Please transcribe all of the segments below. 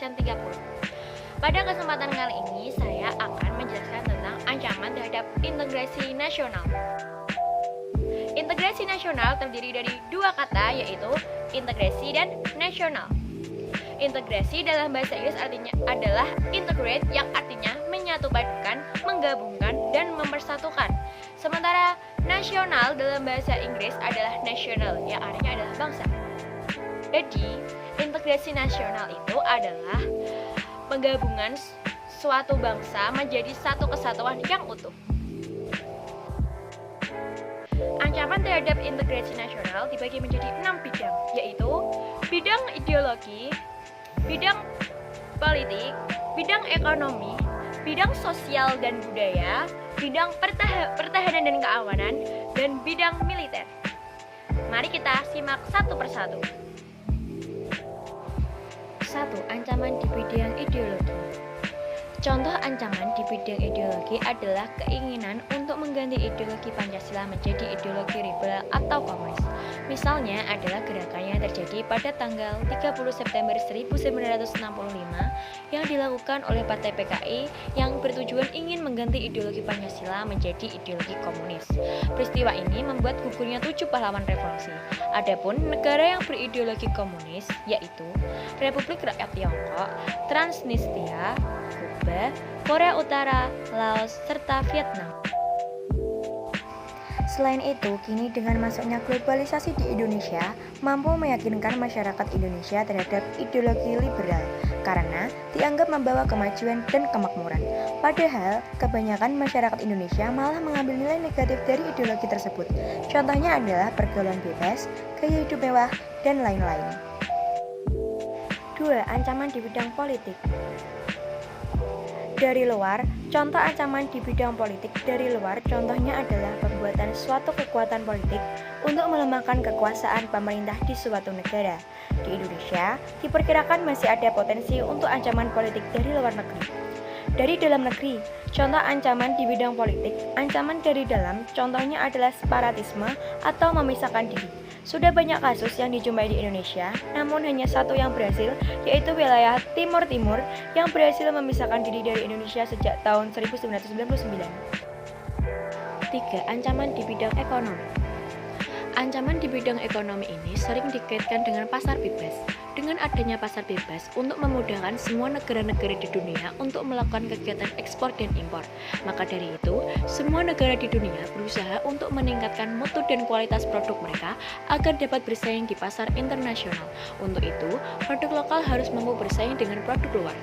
Singapura. Pada kesempatan kali ini, saya akan menjelaskan tentang ancaman terhadap integrasi nasional. Integrasi nasional terdiri dari dua kata, yaitu integrasi dan nasional. Integrasi dalam bahasa Inggris artinya adalah integrate, yang artinya menyatupadukan, menggabungkan, dan mempersatukan. Sementara nasional dalam bahasa Inggris adalah national, yang artinya adalah bangsa. Jadi, integrasi nasional itu adalah penggabungan suatu bangsa menjadi satu kesatuan yang utuh. Ancaman terhadap integrasi nasional dibagi menjadi 6 bidang, yaitu bidang ideologi, bidang politik, bidang ekonomi, bidang sosial dan budaya, bidang pertahanan dan keamanan, dan bidang militer. Mari kita simak satu persatu. 1. Ancaman di bidang ideologi. Contoh ancaman di bidang ideologi adalah keinginan untuk mengganti ideologi Pancasila menjadi ideologi liberal atau komunis. Misalnya adalah gerakan yang terjadi pada tanggal 30 September 1965 yang dilakukan oleh Partai PKI yang bertujuan ingin mengganti ideologi Pancasila menjadi ideologi komunis. Peristiwa ini membuat gugurnya 7 pahlawan revolusi. Adapun negara yang berideologi komunis yaitu Republik Rakyat Tiongkok, Transnistria, Kuba, Korea Utara, Laos, serta Vietnam. Selain itu, kini dengan masuknya globalisasi di Indonesia, mampu meyakinkan masyarakat Indonesia terhadap ideologi liberal karena dianggap membawa kemajuan dan kemakmuran. Padahal, kebanyakan masyarakat Indonesia malah mengambil nilai negatif dari ideologi tersebut. Contohnya adalah pergaulan bebas, gaya hidup mewah, dan lain-lain. 2. Ancaman di bidang politik. Dari luar, contoh ancaman di bidang politik dari luar contohnya adalah pembuatan suatu kekuatan politik untuk melemahkan kekuasaan pemerintah di suatu negara. Di Indonesia, diperkirakan masih ada potensi untuk ancaman politik dari luar negeri. Dari dalam negeri, contoh ancaman di bidang politik, ancaman dari dalam contohnya adalah separatisme atau memisahkan diri. Sudah banyak kasus yang dijumpai di Indonesia, namun hanya satu yang berhasil, yaitu wilayah Timur Timur yang berhasil memisahkan diri dari Indonesia sejak tahun 1999. 3. Ancaman di bidang ekonomi. Ancaman di bidang ekonomi ini sering dikaitkan dengan pasar bebas. Dengan adanya pasar bebas untuk memudahkan semua negara-negara di dunia untuk melakukan kegiatan ekspor dan impor. Maka dari itu, semua negara di dunia berusaha untuk meningkatkan mutu dan kualitas produk mereka agar dapat bersaing di pasar internasional. Untuk itu, produk lokal harus mampu bersaing dengan produk luar.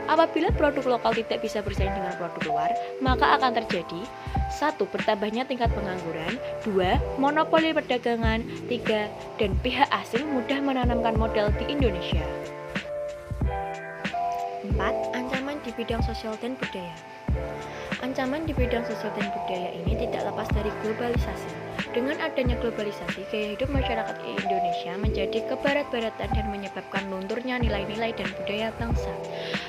Apabila produk lokal tidak bisa bersaing dengan produk luar, maka akan terjadi 1. Bertambahnya tingkat pengangguran, 2. Monopoli perdagangan, 3. Dan pihak asing mudah menanamkan modal di Indonesia. 4. Ancaman di bidang sosial dan budaya. Ancaman di bidang sosial dan budaya ini tidak lepas dari globalisasi. Dengan adanya globalisasi, gaya hidup masyarakat Indonesia menjadi kebarat-baratan dan menyebabkan lunturnya nilai-nilai dan budaya bangsa.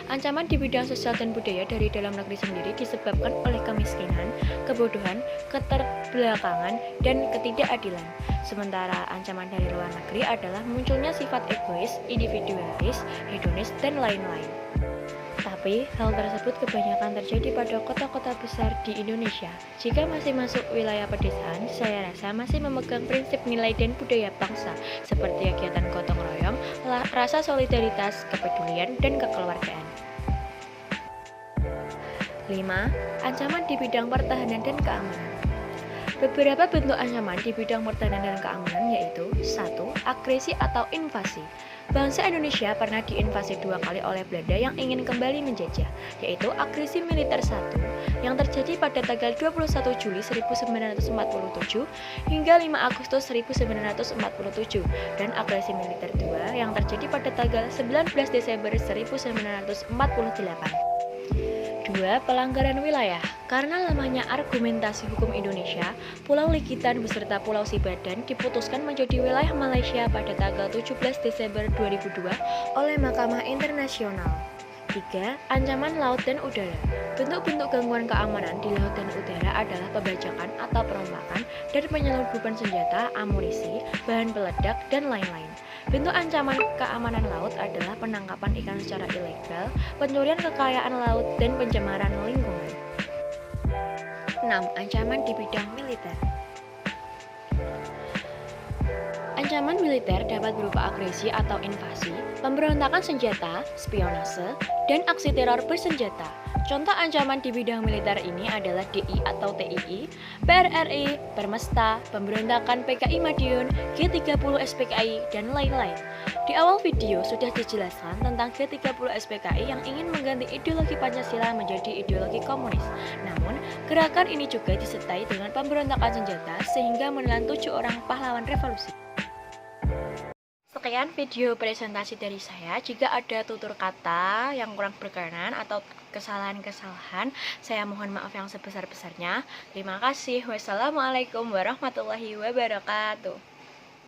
Ancaman di bidang sosial dan budaya dari dalam negeri sendiri disebabkan oleh kemiskinan, kebodohan, keterbelakangan, dan ketidakadilan. Sementara ancaman dari luar negeri adalah munculnya sifat egois, individualis, hedonis, dan lain-lain. Tapi, hal tersebut kebanyakan terjadi pada kota-kota besar di Indonesia. Jika masih masuk wilayah pedesaan, saya rasa masih memegang prinsip nilai dan budaya bangsa, seperti kegiatan gotong royong, rasa solidaritas, kepedulian, dan kekeluargaan. 5. Ancaman di bidang pertahanan dan keamanan. Beberapa bentuk ancaman di bidang pertahanan dan keamanan yaitu 1. Agresi atau invasi. Bangsa Indonesia pernah diinvasi 2 kali oleh Belanda yang ingin kembali menjajah, yaitu agresi militer 1 yang terjadi pada tanggal 21 Juli 1947 hingga 5 Agustus 1947 dan agresi militer 2 yang terjadi pada tanggal 19 Desember 1948. 2. Pelanggaran wilayah. Karena lamanya argumentasi hukum Indonesia, Pulau Likitan beserta Pulau Sibadan diputuskan menjadi wilayah Malaysia pada tanggal 17 Desember 2002 oleh Mahkamah Internasional. ketiga, ancaman laut dan udara. Bentuk-bentuk gangguan keamanan di laut dan udara adalah pembajakan atau perombakan dan penyelundupan senjata, amunisi, bahan peledak, dan lain-lain. Bentuk ancaman keamanan laut adalah penangkapan ikan secara ilegal, pencurian kekayaan laut, dan pencemaran lingkungan. 6. Ancaman di bidang militer. Ancaman militer dapat berupa agresi atau invasi, pemberontakan senjata, spionase, dan aksi teror bersenjata. Contoh ancaman di bidang militer ini adalah DI atau TII, PRRI, Permesta, pemberontakan PKI Madiun, G30 SPKI, dan lain-lain. Di awal video sudah dijelaskan tentang G30 SPKI yang ingin mengganti ideologi Pancasila menjadi ideologi komunis. Namun, gerakan ini juga disertai dengan pemberontakan senjata sehingga menelan 7 orang pahlawan revolusi. Sekian video presentasi dari saya. Jika ada tutur kata yang kurang berkenan atau kesalahan-kesalahan, saya mohon maaf yang sebesar-besarnya. Terima kasih. Wassalamualaikum warahmatullahi wabarakatuh.